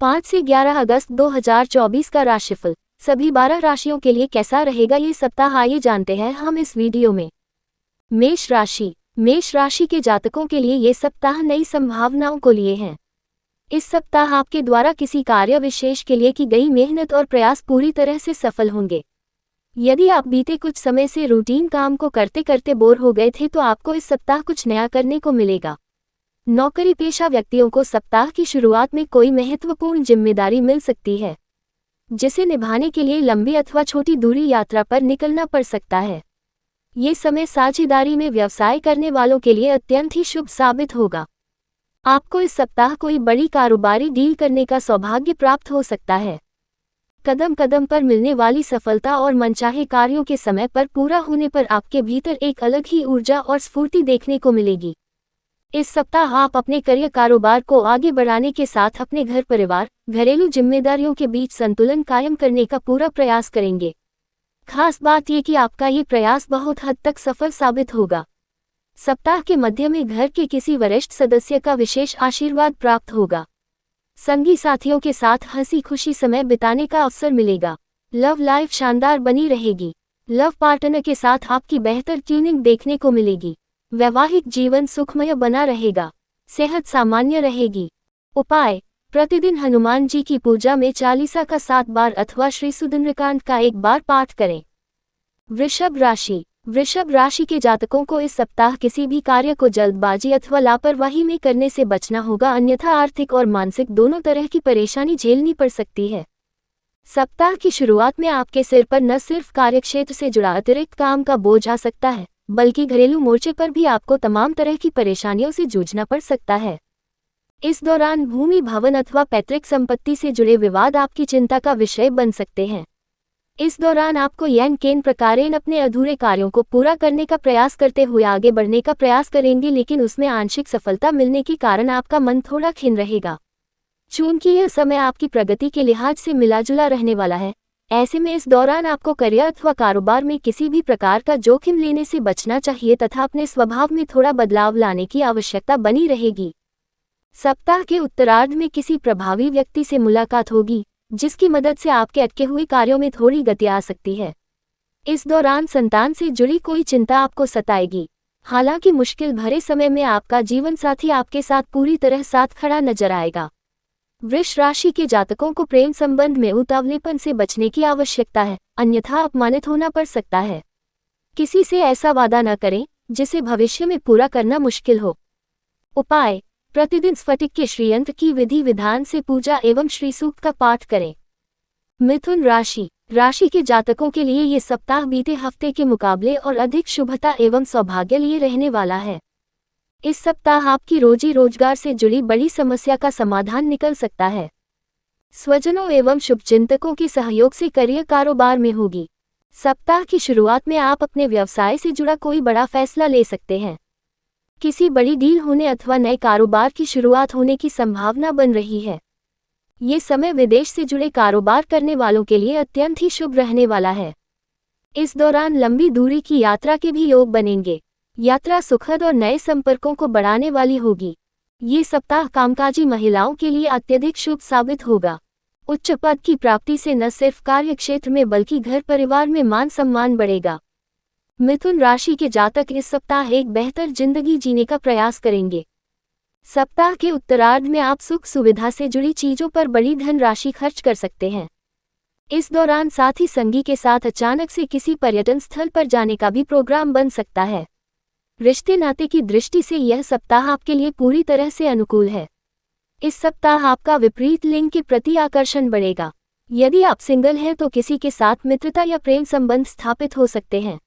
5 से 11 अगस्त 2024 का राशिफल सभी 12 राशियों के लिए कैसा रहेगा ये सप्ताह, आइए जानते हैं हम इस वीडियो में। मेष राशि के जातकों के लिए ये सप्ताह नई संभावनाओं को लिए हैं। इस सप्ताह आपके द्वारा किसी कार्य विशेष के लिए की गई मेहनत और प्रयास पूरी तरह से सफल होंगे। यदि आप बीते कुछ समय से रूटीन काम को करते करते बोर हो गए थे तो आपको इस सप्ताह कुछ नया करने को मिलेगा। नौकरी पेशा व्यक्तियों को सप्ताह की शुरुआत में कोई महत्वपूर्ण जिम्मेदारी मिल सकती है, जिसे निभाने के लिए लंबी अथवा छोटी दूरी यात्रा पर निकलना पड़ सकता है। ये समय साझेदारी में व्यवसाय करने वालों के लिए अत्यंत ही शुभ साबित होगा। आपको इस सप्ताह कोई बड़ी कारोबारी डील करने का सौभाग्य प्राप्त हो सकता है। कदम कदम पर मिलने वाली सफलता और मनचाहे कार्यों के समय पर पूरा होने पर आपके भीतर एक अलग ही ऊर्जा और स्फूर्ति देखने को मिलेगी। इस सप्ताह आप अपने करियर कारोबार को आगे बढ़ाने के साथ अपने घर परिवार, घरेलू जिम्मेदारियों के बीच संतुलन कायम करने का पूरा प्रयास करेंगे। खास बात ये कि आपका ये प्रयास बहुत हद तक सफल साबित होगा। सप्ताह के मध्य में घर के किसी वरिष्ठ सदस्य का विशेष आशीर्वाद प्राप्त होगा। संगी साथियों के साथ हंसी खुशी समय बिताने का अवसर मिलेगा। लव लाइफ शानदार बनी रहेगी। लव पार्टनर के साथ आपकी बेहतर ट्यूनिंग देखने को मिलेगी। वैवाहिक जीवन सुखमय बना रहेगा। सेहत सामान्य रहेगी। उपाय: प्रतिदिन हनुमान जी की पूजा में चालीसा का 7 बार अथवा श्री सुंदरकांड का 1 बार पाठ करें। वृषभ राशि के जातकों को इस सप्ताह किसी भी कार्य को जल्दबाजी अथवा लापरवाही में करने से बचना होगा, अन्यथा आर्थिक और मानसिक दोनों तरह की परेशानी झेलनी पड़ सकती है। सप्ताह की शुरुआत में आपके सिर पर न सिर्फ कार्यक्षेत्र से जुड़ा अतिरिक्त काम का बोझ आ सकता है, बल्कि घरेलू मोर्चे पर भी आपको तमाम तरह की परेशानियों से जूझना पड़ सकता है। इस दौरान भूमि, भवन अथवा पैतृक संपत्ति से जुड़े विवाद आपकी चिंता का विषय बन सकते हैं। इस दौरान आपको येन केन प्रकारेण अपने अधूरे कार्यों को पूरा करने का प्रयास करते हुए आगे बढ़ने का प्रयास करेंगे, लेकिन उसमें आंशिक सफलता मिलने के कारण आपका मन थोड़ा खिन्न रहेगा। चूंकि यह समय आपकी प्रगति के लिहाज से मिला-जुला रहने वाला है, ऐसे में इस दौरान आपको करियर अथवा कारोबार में किसी भी प्रकार का जोखिम लेने से बचना चाहिए तथा अपने स्वभाव में थोड़ा बदलाव लाने की आवश्यकता बनी रहेगी। सप्ताह के उत्तरार्ध में किसी प्रभावी व्यक्ति से मुलाकात होगी, जिसकी मदद से आपके अटके हुए कार्यों में थोड़ी गति आ सकती है। इस दौरान संतान से जुड़ी कोई चिंता आपको सताएगी। हालांकि मुश्किल भरे समय में आपका जीवन साथी आपके साथ पूरी तरह साथ खड़ा नजर आएगा। वृष राशि के जातकों को प्रेम संबंध में उतावलेपन से बचने की आवश्यकता है, अन्यथा अपमानित होना पड़ सकता है। किसी से ऐसा वादा न करें जिसे भविष्य में पूरा करना मुश्किल हो। उपाय: प्रतिदिन स्फटिक के श्रीयंत्र की विधि विधान से पूजा एवं श्री सूक्त का पाठ करें। मिथुन राशि के जातकों के लिए ये सप्ताह बीते हफ्ते के मुकाबले और अधिक शुभता एवं सौभाग्य लिए रहने वाला है। इस सप्ताह आपकी रोजी रोजगार से जुड़ी बड़ी समस्या का समाधान निकल सकता है। स्वजनों एवं शुभचिंतकों के सहयोग से करियर कारोबार में होगी। सप्ताह की शुरुआत में आप अपने व्यवसाय से जुड़ा कोई बड़ा फैसला ले सकते हैं। किसी बड़ी डील होने अथवा नए कारोबार की शुरुआत होने की संभावना बन रही है। ये समय विदेश से जुड़े कारोबार करने वालों के लिए अत्यंत ही शुभ रहने वाला है। इस दौरान लंबी दूरी की यात्रा के भी योग बनेंगे। यात्रा सुखद और नए संपर्कों को बढ़ाने वाली होगी। ये सप्ताह कामकाजी महिलाओं के लिए अत्यधिक शुभ साबित होगा। उच्च पद की प्राप्ति से न सिर्फ कार्य क्षेत्र में बल्कि घर परिवार में मान सम्मान बढ़ेगा। मिथुन राशि के जातक इस सप्ताह एक बेहतर जिंदगी जीने का प्रयास करेंगे। सप्ताह के उत्तरार्ध में आप सुख सुविधा से जुड़ी चीजों पर बड़ी धन राशि खर्च कर सकते हैं। इस दौरान साथी संगी के साथ अचानक से किसी पर्यटन स्थल पर जाने का भी प्रोग्राम बन सकता है। रिश्ते नाते की दृष्टि से यह सप्ताह आपके लिए पूरी तरह से अनुकूल है। इस सप्ताह आपका विपरीत लिंग के प्रति आकर्षण बढ़ेगा। यदि आप सिंगल हैं तो किसी के साथ मित्रता या प्रेम संबंध स्थापित हो सकते हैं।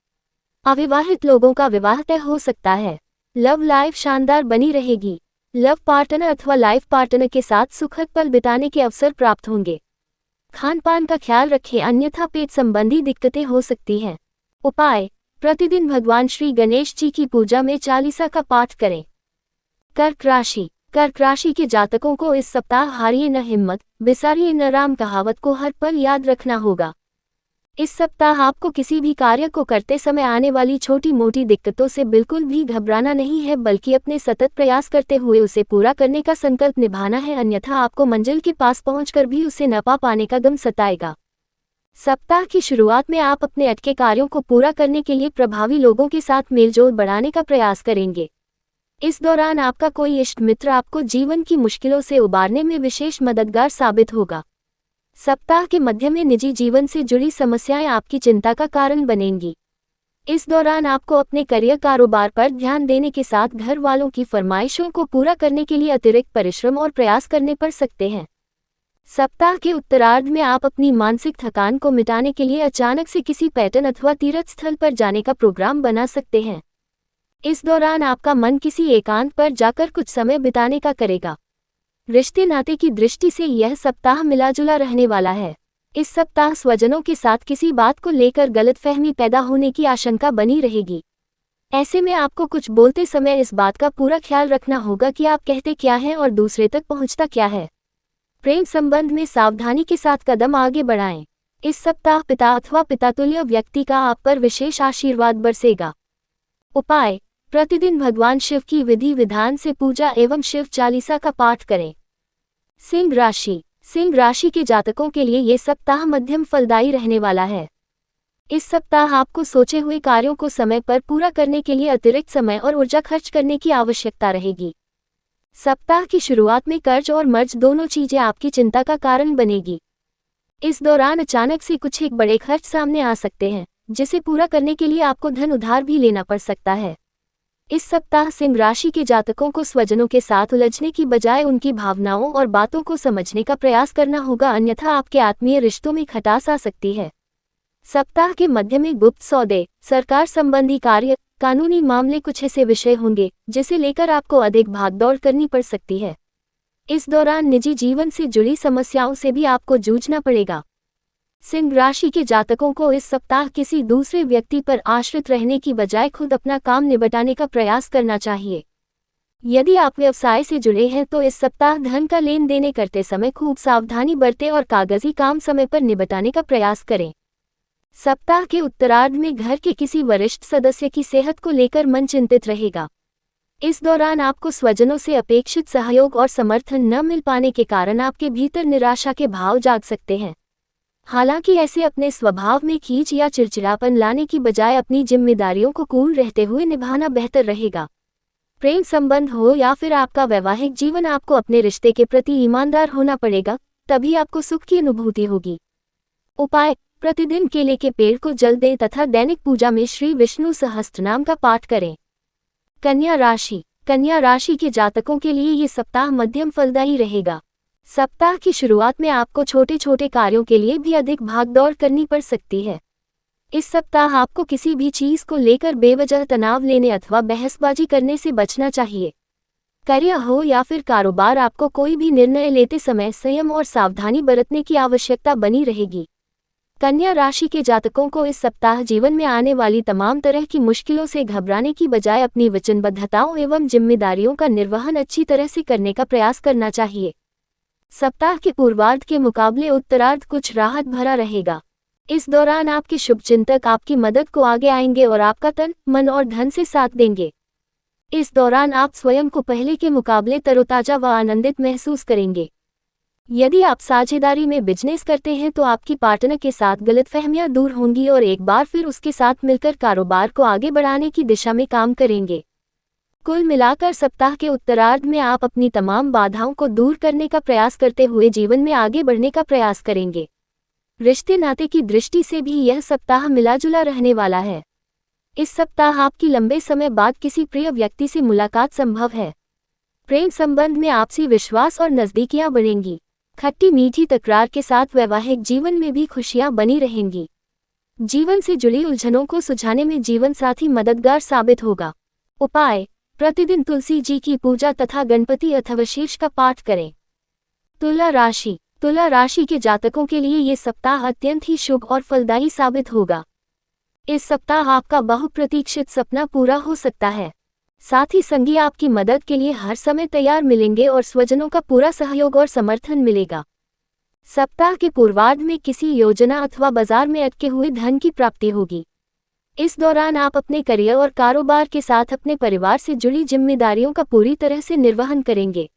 अविवाहित लोगों का विवाह तय हो सकता है। लव लाइफ शानदार बनी रहेगी। लव पार्टनर अथवा लाइफ पार्टनर के साथ सुखद पल बिताने के अवसर प्राप्त होंगे। खान पान का ख्याल रखें, अन्यथा पेट संबंधी दिक्कतें हो सकती हैं। उपाय: प्रतिदिन भगवान श्री गणेश जी की पूजा में चालीसा का पाठ करें। कर्क राशि के जातकों को इस सप्ताह हारिए न हिम्मत, बिसारिए न राम कहावत को हर पल याद रखना होगा। इस सप्ताह आपको किसी भी कार्य को करते समय आने वाली छोटी मोटी दिक्कतों से बिल्कुल भी घबराना नहीं है, बल्कि अपने सतत प्रयास करते हुए उसे पूरा करने का संकल्प निभाना है, अन्यथा आपको मंजिल के पास पहुंचकर भी उसे न पा पाने का गम सताएगा। सप्ताह की शुरुआत में आप अपने अटके कार्यों को पूरा करने के लिए प्रभावी लोगों के साथ मेलजोल बढ़ाने का प्रयास करेंगे। इस दौरान आपका कोई इष्ट मित्र आपको जीवन की मुश्किलों से उबारने में विशेष मददगार साबित होगा। सप्ताह के मध्य में निजी जीवन से जुड़ी समस्याएं आपकी चिंता का कारण बनेंगी। इस दौरान आपको अपने करियर कारोबार पर ध्यान देने के साथ घर वालों की फरमाइशों को पूरा करने के लिए अतिरिक्त परिश्रम और प्रयास करने पड़ सकते हैं। सप्ताह के उत्तरार्ध में आप अपनी मानसिक थकान को मिटाने के लिए अचानक से किसी पर्यटन अथवा तीर्थ स्थल पर जाने का प्रोग्राम बना सकते हैं। इस दौरान आपका मन किसी एकांत पर जाकर कुछ समय बिताने का करेगा। रिश्ते नाते की दृष्टि से यह सप्ताह मिलाजुला रहने वाला है। इस सप्ताह स्वजनों के साथ किसी बात को लेकर गलतफहमी पैदा होने की आशंका बनी रहेगी। ऐसे में आपको कुछ बोलते समय इस बात का पूरा ख्याल रखना होगा कि आप कहते क्या हैं और दूसरे तक पहुंचता क्या है। प्रेम संबंध में सावधानी के साथ कदम आगे बढ़ाएं। इस सप्ताह पिता अथवा पितातुल्य व्यक्ति का आप पर विशेष आशीर्वाद बरसेगा। उपाय: प्रतिदिन भगवान शिव की विधि विधान से पूजा एवं शिव चालीसा का पाठ करें। सिंह राशि के जातकों के लिए ये सप्ताह मध्यम फलदायी रहने वाला है। इस सप्ताह आपको सोचे हुए कार्यों को समय पर पूरा करने के लिए अतिरिक्त समय और ऊर्जा खर्च करने की आवश्यकता रहेगी। सप्ताह की शुरुआत में कर्ज और मर्ज दोनों चीजें आपकी चिंता का कारण बनेगी। इस दौरान अचानक से कुछ एक बड़े खर्च सामने आ सकते हैं, जिसे पूरा करने के लिए आपको धन उधार भी लेना पड़ सकता है। इस सप्ताह सिंह राशि के जातकों को स्वजनों के साथ उलझने की बजाय उनकी भावनाओं और बातों को समझने का प्रयास करना होगा, अन्यथा आपके आत्मीय रिश्तों में खटास आ सकती है। सप्ताह के मध्य में गुप्त सौदे, सरकार संबंधी कार्य, कानूनी मामले कुछ ऐसे विषय होंगे जिसे लेकर आपको अधिक भागदौड़ करनी पड़ सकती है। इस दौरान निजी जीवन से जुड़ी समस्याओं से भी आपको जूझना पड़ेगा। सिंह राशि के जातकों को इस सप्ताह किसी दूसरे व्यक्ति पर आश्रित रहने की बजाय खुद अपना काम निपटाने का प्रयास करना चाहिए। यदि आप व्यवसाय से जुड़े हैं तो इस सप्ताह धन का लेन देन करते समय खूब सावधानी बरतें और कागजी काम समय पर निपटाने का प्रयास करें। सप्ताह के उत्तरार्ध में घर के किसी वरिष्ठ सदस्य की सेहत को लेकर मन चिंतित रहेगा। इस दौरान आपको स्वजनों से अपेक्षित सहयोग और समर्थन न मिल पाने के कारण आपके भीतर निराशा के भाव जाग सकते हैं। हालांकि ऐसे अपने स्वभाव में खींच या चिड़चिड़ापन लाने की बजाय अपनी जिम्मेदारियों को कूल रहते हुए निभाना बेहतर रहेगा। प्रेम संबंध हो या फिर आपका वैवाहिक जीवन, आपको अपने रिश्ते के प्रति ईमानदार होना पड़ेगा, तभी आपको सुख की अनुभूति होगी। उपाय: प्रतिदिन केले के पेड़ को जल दें तथा दैनिक पूजा में श्री विष्णु सहस्त्रनाम का पाठ करें। कन्या राशि के जातकों के लिए ये सप्ताह मध्यम फलदायी रहेगा। सप्ताह की शुरुआत में आपको छोटे छोटे कार्यों के लिए भी अधिक भागदौड़ करनी पड़ सकती है। इस सप्ताह आपको किसी भी चीज को लेकर बेवजह तनाव लेने अथवा बहसबाजी करने से बचना चाहिए। करियर हो या फिर कारोबार, आपको कोई भी निर्णय लेते समय संयम और सावधानी बरतने की आवश्यकता बनी रहेगी। कन्या राशि के जातकों को इस सप्ताह जीवन में आने वाली तमाम तरह की मुश्किलों से घबराने की बजाय अपनी वचनबद्धताओं एवं जिम्मेदारियों का निर्वहन अच्छी तरह से करने का प्रयास करना चाहिए। सप्ताह के पूर्वार्ध के मुकाबले उत्तरार्ध कुछ राहत भरा रहेगा। इस दौरान आपके शुभचिंतक आपकी मदद को आगे आएंगे और आपका तन, मन और धन से साथ देंगे। इस दौरान आप स्वयं को पहले के मुकाबले तरोताजा व आनंदित महसूस करेंगे। यदि आप साझेदारी में बिजनेस करते हैं तो आपकी पार्टनर के साथ गलतफहमियां दूर होंगी और एक बार फिर उसके साथ मिलकर कारोबार को आगे बढ़ाने की दिशा में काम करेंगे। कुल मिलाकर सप्ताह के उत्तरार्ध में आप अपनी तमाम बाधाओं को दूर करने का प्रयास करते हुए जीवन में आगे बढ़ने का प्रयास करेंगे। रिश्ते नाते की दृष्टि से भी यह सप्ताह मिलाजुला रहने वाला है। इस सप्ताह आपकी लंबे समय बाद किसी प्रिय व्यक्ति से मुलाकात संभव है। प्रेम संबंध में आपसी विश्वास और नजदीकियां बढ़ेंगी। खट्टी मीठी तकरार के साथ वैवाहिक जीवन में भी खुशियां बनी रहेंगी। जीवन से जुड़ी उलझनों को सुलझाने में जीवन साथी मददगार साबित होगा। उपाय: प्रतिदिन तुलसी जी की पूजा तथा गणपति अथर्वशीर्ष का पाठ करें। तुला राशि के जातकों के लिए ये सप्ताह अत्यंत ही शुभ और फलदायी साबित होगा। इस सप्ताह आपका बहुप्रतीक्षित सपना पूरा हो सकता है। साथ ही संगी आपकी मदद के लिए हर समय तैयार मिलेंगे और स्वजनों का पूरा सहयोग और समर्थन मिलेगा। सप्ताह के पूर्वार्ध में किसी योजना अथवा बाजार में अटके हुए धन की प्राप्ति होगी। इस दौरान आप अपने करियर और कारोबार के साथ अपने परिवार से जुड़ी जिम्मेदारियों का पूरी तरह से निर्वहन करेंगे।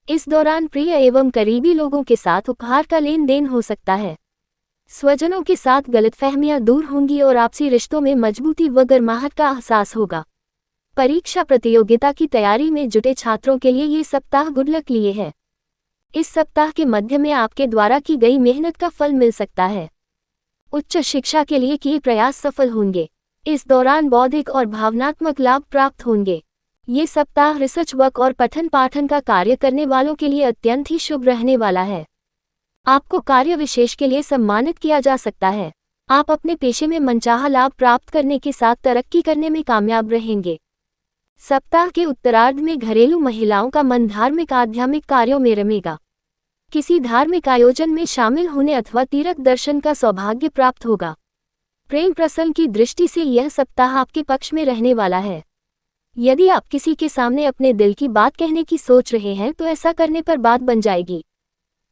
इस दौरान प्रिय एवं करीबी लोगों के साथ उपहार का लेन देन हो सकता है। स्वजनों के साथ गलतफहमियां दूर होंगी और आपसी रिश्तों में मजबूती व गर्माहट का एहसास होगा। परीक्षा प्रतियोगिता की तैयारी में जुटे छात्रों के लिए ये सप्ताह गुड लक लिए है। इस सप्ताह के मध्य में आपके द्वारा की गई मेहनत का फल मिल सकता है। उच्च शिक्षा के लिए किए प्रयास सफल होंगे। इस दौरान बौद्धिक और भावनात्मक लाभ प्राप्त होंगे। ये सप्ताह रिसर्च वर्क और पठन पाठन का कार्य करने वालों के लिए अत्यंत ही शुभ रहने वाला है। आपको कार्य विशेष के लिए सम्मानित किया जा सकता है। आप अपने पेशे में मनचाहा लाभ प्राप्त करने के साथ तरक्की करने में कामयाब रहेंगे। सप्ताह के उत्तरार्ध में घरेलू महिलाओं का मन धार्मिक आध्यात्मिक कार्यों में रमेगा। किसी धार्मिक आयोजन में शामिल होने अथवा तीर्थ दर्शन का सौभाग्य प्राप्त होगा। प्रेम प्रसंग की दृष्टि से यह सप्ताह आपके पक्ष में रहने वाला है। यदि आप किसी के सामने अपने दिल की बात कहने की सोच रहे हैं तो ऐसा करने पर बात बन जाएगी।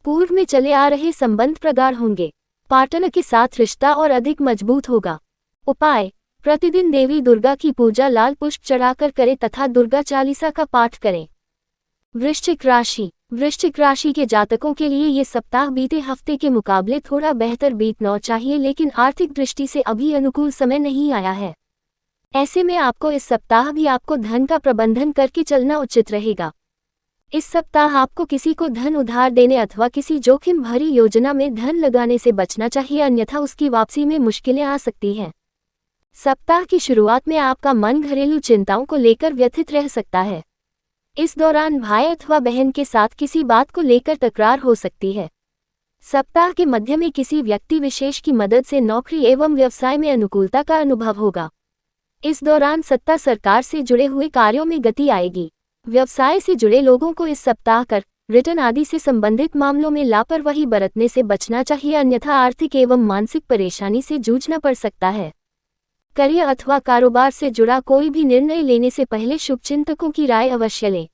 पूर्व में चले आ रहे संबंध प्रगाढ़ होंगे। पार्टनर के साथ रिश्ता और अधिक मजबूत होगा। उपाय: प्रतिदिन देवी दुर्गा की पूजा लाल पुष्प चढ़ाकर करें तथा दुर्गा चालीसा का पाठ करें। वृश्चिक राशि के जातकों के लिए ये सप्ताह बीते हफ्ते के मुकाबले थोड़ा बेहतर बीतना चाहिए, लेकिन आर्थिक दृष्टि से अभी अनुकूल समय नहीं आया है। ऐसे में आपको इस सप्ताह भी आपको धन का प्रबंधन करके चलना उचित रहेगा। इस सप्ताह आपको किसी को धन उधार देने अथवा किसी जोखिम भरी योजना में धन लगाने से बचना चाहिए, अन्यथा उसकी वापसी में मुश्किलें आ सकती हैं। सप्ताह की शुरुआत में आपका मन घरेलू चिंताओं को लेकर व्यथित रह सकता है। इस दौरान भाई अथवा बहन के साथ किसी बात को लेकर तकरार हो सकती है। सप्ताह के मध्य में किसी व्यक्ति विशेष की मदद से नौकरी एवं व्यवसाय में अनुकूलता का अनुभव होगा। इस दौरान सत्ता सरकार से जुड़े हुए कार्यों में गति आएगी। व्यवसाय से जुड़े लोगों को इस सप्ताह कर, रिटर्न आदि से संबंधित मामलों में लापरवाही बरतने से बचना चाहिए, अन्यथा आर्थिक एवं मानसिक परेशानी से जूझना पड़ सकता है। करियर अथवा कारोबार से जुड़ा कोई भी निर्णय लेने से पहले शुभचिंतकों की राय अवश्य लें।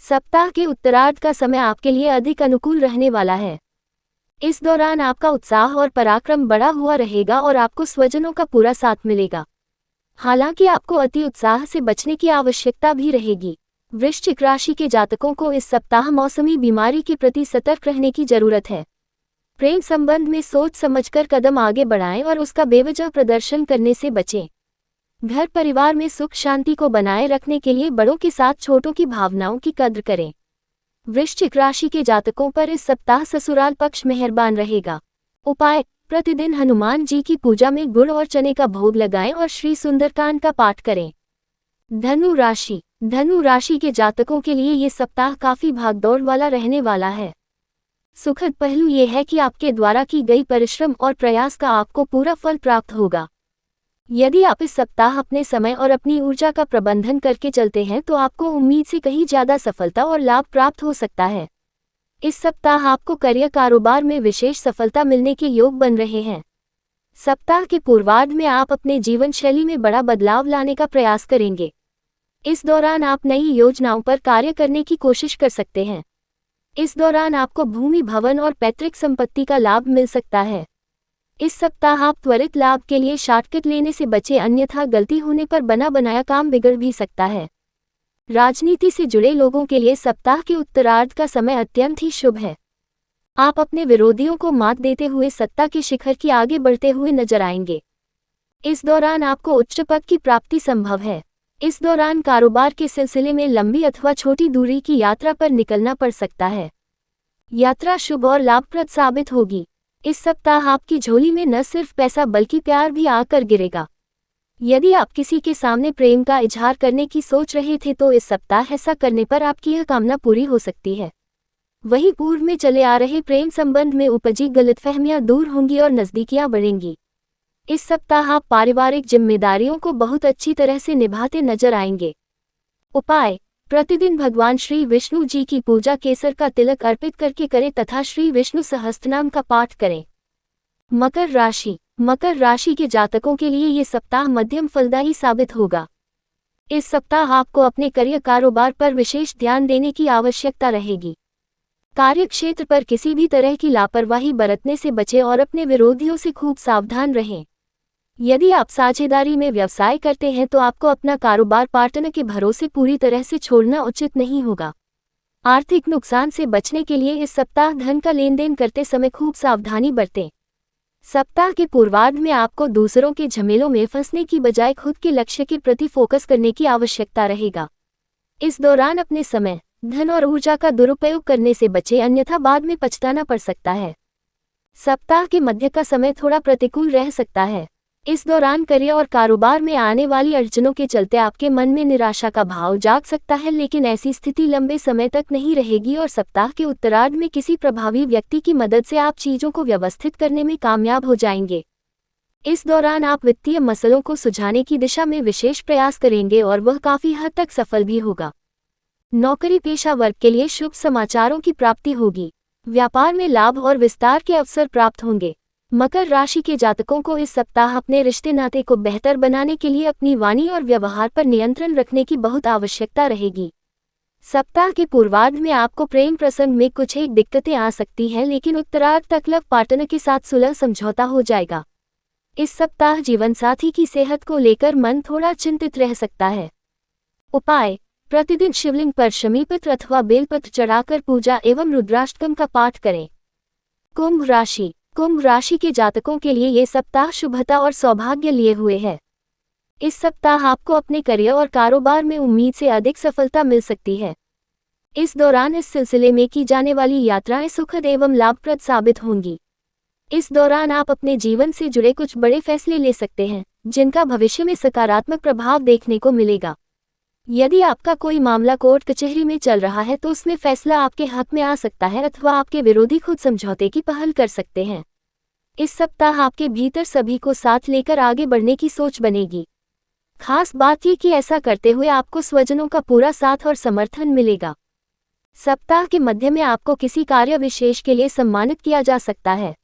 सप्ताह के उत्तरार्ध का समय आपके लिए अधिक अनुकूल रहने वाला है। इस दौरान आपका उत्साह और पराक्रम बढ़ा हुआ रहेगा और आपको स्वजनों का पूरा साथ मिलेगा। हालांकि आपको अति उत्साह से बचने की आवश्यकता भी रहेगी। वृश्चिक राशि के जातकों को इस सप्ताह मौसमी बीमारी के प्रति सतर्क रहने की जरूरत है। प्रेम संबंध में सोच समझकर कदम आगे बढ़ाएं और उसका बेवजह प्रदर्शन करने से बचें। घर परिवार में सुख शांति को बनाए रखने के लिए बड़ों के साथ छोटों की भावनाओं की कद्र करें। वृश्चिक राशि के जातकों पर इस सप्ताह ससुराल पक्ष मेहरबान रहेगा। उपाय: प्रतिदिन हनुमान जी की पूजा में गुड़ और चने का भोग लगाएं और श्री सुंदरकांड का पाठ करें। धनु राशि के जातकों के लिए ये सप्ताह काफी भागदौड़ वाला रहने वाला है। सुखद पहलू ये है कि आपके द्वारा की गई परिश्रम और प्रयास का आपको पूरा फल प्राप्त होगा। यदि आप इस सप्ताह अपने समय और अपनी ऊर्जा का प्रबंधन करके चलते हैं तो आपको उम्मीद से कहीं ज्यादा सफलता और लाभ प्राप्त हो सकता है। इस सप्ताह आपको करियर कारोबार में विशेष सफलता मिलने के योग बन रहे हैं। सप्ताह के पूर्वार्ध में आप अपने जीवन शैली में बड़ा बदलाव लाने का प्रयास करेंगे। इस दौरान आप नई योजनाओं पर कार्य करने की कोशिश कर सकते हैं। इस दौरान आपको भूमि, भवन और पैतृक संपत्ति का लाभ मिल सकता है। इस सप्ताह आप त्वरित लाभ के लिए शॉर्टकट लेने से बचें, अन्यथा गलती होने पर बना बनाया काम बिगड़ भी सकता है। राजनीति से जुड़े लोगों के लिए सप्ताह के उत्तरार्ध का समय अत्यंत ही शुभ है। आप अपने विरोधियों को मात देते हुए सत्ता के शिखर की आगे बढ़ते हुए नजर आएंगे। इस दौरान आपको उच्च पद की प्राप्ति संभव है। इस दौरान कारोबार के सिलसिले में लंबी अथवा छोटी दूरी की यात्रा पर निकलना पड़ सकता है। यात्रा शुभ और लाभप्रद साबित होगी। इस सप्ताह आपकी झोली में न सिर्फ पैसा बल्कि प्यार भी आकर गिरेगा। यदि आप किसी के सामने प्रेम का इजहार करने की सोच रहे थे तो इस सप्ताह ऐसा करने पर आपकी यह कामना पूरी हो सकती है। वहीं पूर्व में चले आ रहे प्रेम संबंध में उपजी गलतफहमियां दूर होंगी और नजदीकियां बढ़ेंगी। इस सप्ताह आप पारिवारिक जिम्मेदारियों को बहुत अच्छी तरह से निभाते नजर आएंगे। उपाय: प्रतिदिन भगवान श्री विष्णु जी की पूजा केसर का तिलक अर्पित करके करें तथा श्री विष्णु सहस्त्रनाम का पाठ करें। मकर राशि के जातकों के लिए ये सप्ताह मध्यम फलदायी साबित होगा। इस सप्ताह आपको अपने करियर कारोबार पर विशेष ध्यान देने की आवश्यकता रहेगी। कार्यक्षेत्र पर किसी भी तरह की लापरवाही बरतने से बचें और अपने विरोधियों से खूब सावधान रहें। यदि आप साझेदारी में व्यवसाय करते हैं तो आपको अपना कारोबार पार्टनर के भरोसे पूरी तरह से छोड़ना उचित नहीं होगा। आर्थिक नुकसान से बचने के लिए इस सप्ताह धन का लेन देन करते समय खूब सावधानी बरतें। सप्ताह के पूर्वार्ध में आपको दूसरों के झमेलों में फंसने की बजाय खुद के लक्ष्य के प्रति फोकस करने की आवश्यकता रहेगा। इस दौरान अपने समय, धन और ऊर्जा का दुरुपयोग करने से बचें, अन्यथा बाद में पछताना पड़ सकता है। सप्ताह के मध्य का समय थोड़ा प्रतिकूल रह सकता है। इस दौरान करियर और कारोबार में आने वाली अड़चनों के चलते आपके मन में निराशा का भाव जाग सकता है, लेकिन ऐसी स्थिति लंबे समय तक नहीं रहेगी और सप्ताह के उत्तरार्ध में किसी प्रभावी व्यक्ति की मदद से आप चीजों को व्यवस्थित करने में कामयाब हो जाएंगे। इस दौरान आप वित्तीय मसलों को सुलझाने की दिशा में विशेष प्रयास करेंगे और वह काफी हद तक सफल भी होगा। नौकरी पेशा वर्ग के लिए शुभ समाचारों की प्राप्ति होगी। व्यापार में लाभ और विस्तार के अवसर प्राप्त होंगे। मकर राशि के जातकों को इस सप्ताह अपने रिश्ते नाते को बेहतर बनाने के लिए अपनी वाणी और व्यवहार पर नियंत्रण रखने की बहुत आवश्यकता रहेगी। सप्ताह के पूर्वार्ध में आपको प्रेम प्रसंग में कुछ एक दिक्कतें आ सकती हैं, लेकिन उत्तरार्ध तक लव पार्टनर के साथ सुलह समझौता हो जाएगा। इस सप्ताह जीवनसाथी की सेहत को लेकर मन थोड़ा चिंतित रह सकता है। उपाय: प्रतिदिन शिवलिंग पर शमीपत्र अथवा बेलपत्र चढ़ाकर पूजा एवं रुद्राष्टकम का पाठ करें। कुंभ राशि के जातकों के लिए ये सप्ताह शुभता और सौभाग्य लिए हुए है। इस सप्ताह आपको अपने करियर और कारोबार में उम्मीद से अधिक सफलता मिल सकती है। इस दौरान इस सिलसिले में की जाने वाली यात्राएं सुखद एवं लाभप्रद साबित होंगी। इस दौरान आप अपने जीवन से जुड़े कुछ बड़े फैसले ले सकते हैं, जिनका भविष्य में सकारात्मक प्रभाव देखने को मिलेगा। यदि आपका कोई मामला कोर्ट कचहरी में चल रहा है तो उसमें फैसला आपके हक में आ सकता है अथवा आपके विरोधी खुद समझौते की पहल कर सकते हैं। इस सप्ताह आपके भीतर सभी को साथ लेकर आगे बढ़ने की सोच बनेगी। खास बात यह कि ऐसा करते हुए आपको स्वजनों का पूरा साथ और समर्थन मिलेगा। सप्ताह के मध्य में आपको किसी कार्य विशेष के लिए सम्मानित किया जा सकता है।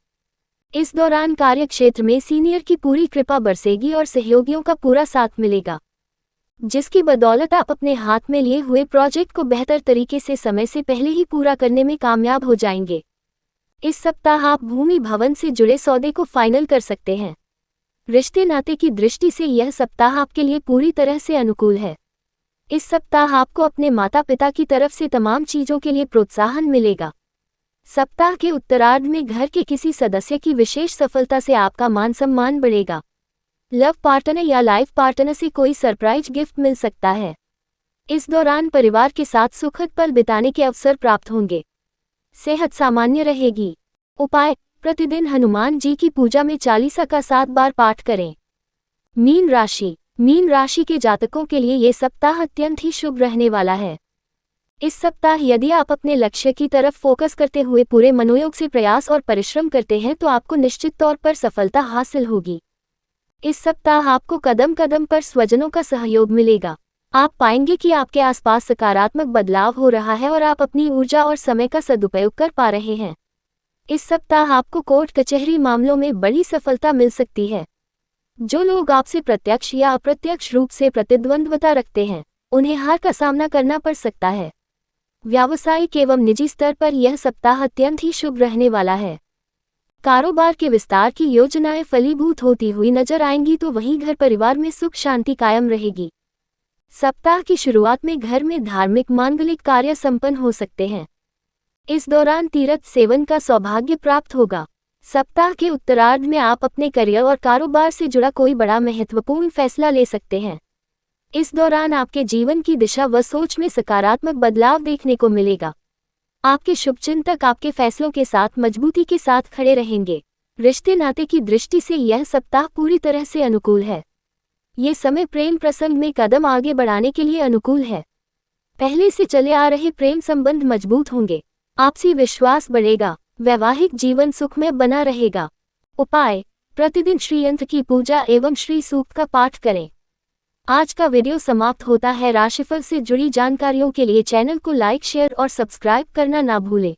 इस दौरान कार्यक्षेत्र में सीनियर की पूरी कृपा बरसेगी और सहयोगियों का पूरा साथ मिलेगा, जिसकी बदौलत आप अपने हाथ में लिए हुए प्रोजेक्ट को बेहतर तरीके से समय से पहले ही पूरा करने में कामयाब हो जाएंगे। इस सप्ताह आप भूमि भवन से जुड़े सौदे को फाइनल कर सकते हैं। रिश्ते नाते की दृष्टि से यह सप्ताह आपके लिए पूरी तरह से अनुकूल है। इस सप्ताह आपको अपने माता पिता की तरफ से तमाम चीजों के लिए प्रोत्साहन मिलेगा। सप्ताह के उत्तरार्ध में घर के किसी सदस्य की विशेष सफलता से आपका मान सम्मान बढ़ेगा। लव पार्टनर या लाइफ पार्टनर से कोई सरप्राइज गिफ्ट मिल सकता है। इस दौरान परिवार के साथ सुखद पल बिताने के अवसर प्राप्त होंगे। सेहत सामान्य रहेगी। उपाय: प्रतिदिन हनुमान जी की पूजा में चालीसा का 7 बार पाठ करें। मीन राशि के जातकों के लिए ये सप्ताह अत्यंत ही शुभ रहने वाला है। इस सप्ताह यदि आप अपने लक्ष्य की तरफ फोकस करते हुए पूरे मनोयोग से प्रयास और परिश्रम करते हैं तो आपको निश्चित तौर पर सफलता हासिल होगी। इस सप्ताह आपको कदम कदम पर स्वजनों का सहयोग मिलेगा। आप पाएंगे कि आपके आसपास सकारात्मक बदलाव हो रहा है और आप अपनी ऊर्जा और समय का सदुपयोग कर पा रहे हैं। इस सप्ताह आपको कोर्ट कचहरी मामलों में बड़ी सफलता मिल सकती है। जो लोग आपसे प्रत्यक्ष या अप्रत्यक्ष रूप से प्रतिद्वंद्विता रखते हैं, उन्हें हार का सामना करना पड़ सकता है। व्यावसायिक एवं निजी स्तर पर यह सप्ताह अत्यंत ही शुभ रहने वाला है। कारोबार के विस्तार की योजनाएं फलीभूत होती हुई नजर आएंगी तो वहीं घर परिवार में सुख शांति कायम रहेगी। सप्ताह की शुरुआत में घर में धार्मिक मांगलिक कार्य संपन्न हो सकते हैं। इस दौरान तीर्थ सेवन का सौभाग्य प्राप्त होगा। सप्ताह के उत्तरार्ध में आप अपने करियर और कारोबार से जुड़ा कोई बड़ा महत्वपूर्ण फैसला ले सकते हैं। इस दौरान आपके जीवन की दिशा व सोच में सकारात्मक बदलाव देखने को मिलेगा। आपके शुभचिंतक आपके फैसलों के साथ मजबूती के साथ खड़े रहेंगे। रिश्ते नाते की दृष्टि से यह सप्ताह पूरी तरह से अनुकूल है। ये समय प्रेम प्रसंग में कदम आगे बढ़ाने के लिए अनुकूल है। पहले से चले आ रहे प्रेम संबंध मजबूत होंगे। आपसी विश्वास बढ़ेगा। वैवाहिक जीवन सुखमय बना रहेगा। उपाय: प्रतिदिन श्री यंत्र की पूजा एवं श्री सूक्त का पाठ करें। आज का वीडियो समाप्त होता है। राशिफल से जुड़ी जानकारियों के लिए चैनल को लाइक, शेयर और सब्सक्राइब करना ना भूलें।